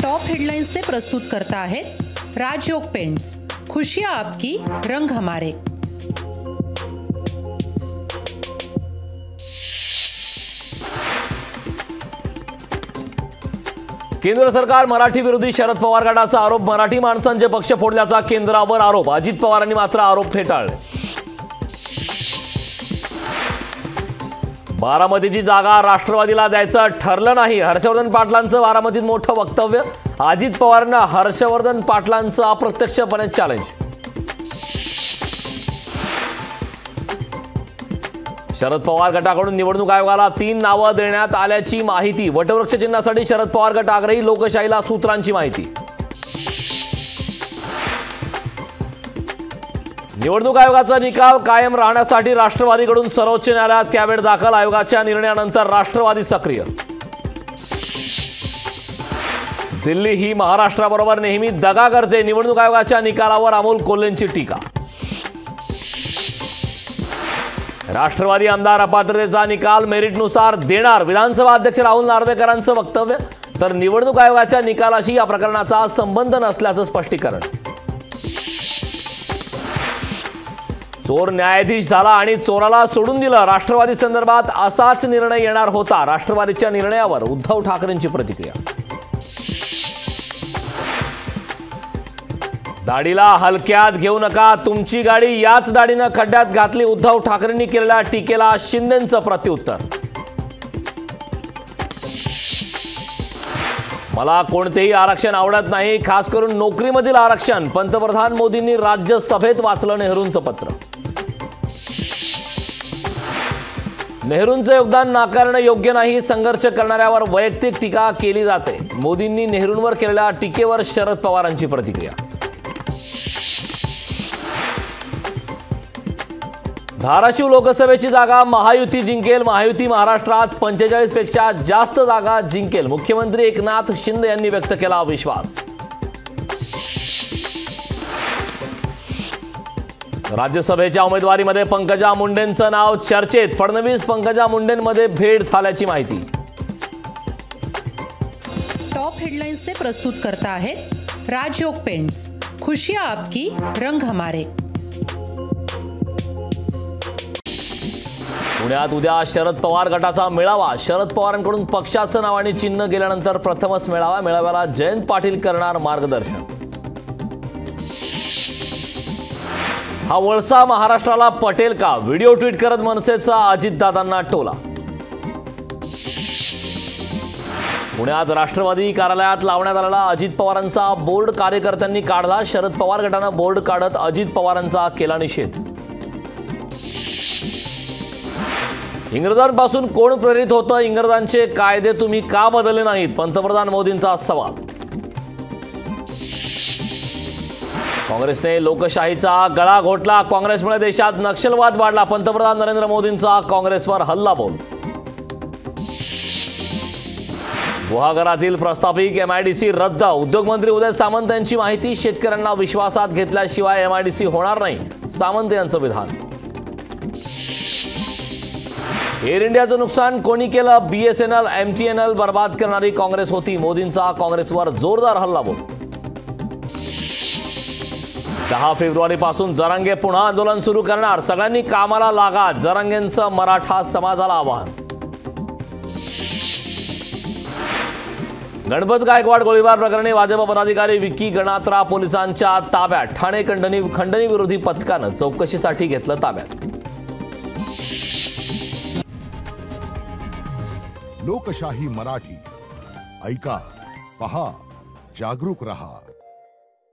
Top headlines से प्रस्तुत करता आहेत राजयोग पेंट्स, खुशियां आपकी, रंग हमारे। केंद्र सरकार मराठी विरोधी, शरद पवार गटाचा आरोप, मराठी माणसांचे पक्ष फोडल्याचा केंद्रावर आरोप। अजित पवारांनी मात्र आरोप फेटाळले। बारामतीची जागा राष्ट्रवादीला द्यायचं ठरलं नाही, हर्षवर्धन पाटलांचं बारामतीत मोठं वक्तव्य। अजित पवारांना हर्षवर्धन पाटलांचं अप्रत्यक्षपणे चॅलेंज। शरद पवार गटाकडून निवडणूक आयोगाला 3 नावं देण्यात आल्याची माहिती। वटवृक्ष चिन्हासाठी शरद पवार गट आग्रही, लोकशाहीला सूत्रांची माहिती। निवडणूक आयोगाचा निकाल कायम राहण्यासाठी राष्ट्रवादीकडून सर्वोच्च न्यायालयात कॅबिनेट दाखल। आयोगाच्या निर्णयानंतर राष्ट्रवादी सक्रिय। दिल्ली ही महाराष्ट्राबरोबर नेहमी दगा करते, निवडणूक आयोगाच्या निकालावर अमोल कोल्हेंची टीका। राष्ट्रवादी आमदार अपात्रतेचा निकाल मेरिटनुसार देणार, विधानसभा अध्यक्ष राहुल नार्वेकरांचं वक्तव्य। तर निवडणूक आयोगाच्या निकालाशी या प्रकरणाचा संबंध नसल्याचं स्पष्टीकरण। चोर न्यायाधीश झाला आणि चोराला सोडून दिलं, राष्ट्रवादी संदर्भात असाच निर्णय येणार होता। राष्ट्रवादीच्या निर्णयावर उद्धव ठाकरेंची प्रतिक्रिया। दाढीला हलक्यात घेऊ नका, तुमची गाडी याच दाढीनं खड्ड्यात घातली, उद्धव ठाकरेंनी केलेल्या टीकेला शिंदेंचं प्रत्युत्तर। मला कोणतेही आरक्षण आवडत नाही, खास करून नोकरीमधील आरक्षण, पंतप्रधान मोदींनी राज्यसभेत वाचलं नेहरूंचं पत्र। नेहरूंचं योगदान नाकारणं योग्य नाही, संघर्ष करणाऱ्यावर वैयक्तिक टीका केली जाते। मोदींनी नेहरूंवर केलेल्या टीकेवर शरद पवारांची प्रतिक्रिया। धाराशिव लोकसभेची जागा महायुती जिंकेल, महायुती महाराष्ट्रात 45 पेक्षा जास्त जागा जिंकेल, मुख्यमंत्री एकनाथ शिंदे यांनी व्यक्त केला विश्वास। राज्यसभेच्या उमेदवारीमध्ये पंकजा मुंडेंचं नाव चर्चेत, फडणवीस पंकजा मुंडेंमध्ये भेट झाल्याची माहिती। टॉप हेडलाइन्स से प्रस्तुत करता आहेत राजयोग पेंट्स, खुशियां आपकी, रंग हमारे। पुण्यात उद्या शरद पवार गटाचा मेळावा, शरद पवारांकडून पक्षाचं नाव आणि चिन्ह गेल्यानंतर प्रथमच मेळावा। मेळाव्याला जयंत पाटील करणार मार्गदर्शन। हा वळसा महाराष्ट्राला पटेल का, व्हिडिओ ट्विट करत मनसेचा अजितदादांना टोला। पुण्यात राष्ट्रवादी कार्यालयात लावण्यात आलेला अजित पवारांचा बोर्ड कार्यकर्त्यांनी काढला, शरद पवार गटानं बोर्ड काढत अजित पवारांचा केला निषेध। इंग्रजांपासून कोण प्रेरित होतं, इंग्रजांचे कायदे तुम्ही का बदलले नाहीत, पंतप्रधान मोदींचा सवाल। काँग्रेसने लोकशाहीचा गळा घोटला, काँग्रेसमुळे देशात नक्षलवाद वाढला, पंतप्रधान नरेंद्र मोदींचा काँग्रेसवर हल्लाबोल। गुहागरातील प्रस्तावित एमआयडीसी रद्द, उद्योगमंत्री उदय सामंत यांची माहिती। शेतकऱ्यांना विश्वासात घेतल्याशिवाय एमआयडीसी होणार नाही, सामंत यांचं विधान। एअर इंडियाचं नुकसान कोणी केलं, बीएसएनएल एमटीएनएल बर्बाद करणारी काँग्रेस होती, मोदींचा काँग्रेसवर जोरदार हल्लाबोल। 10 फेब्रुवारीपासून जरांगे पुन्हा आंदोलन सुरू करणार, सगळ्यांनी कामाला लागा, जरांगेंचं मराठा समाजाला आवाहन। गणपत गायकवाड गोळीबार प्रकरणी भाजप पदाधिकारी विक्की गणात्रा पोलिसांच्या ताब्यात, ठाणे खंडणी विरोधी पथकानं चौकशीसाठी घेतलं ताब्यात। लोकशाही मराठी ऐका, पहा, जागरूक रहा।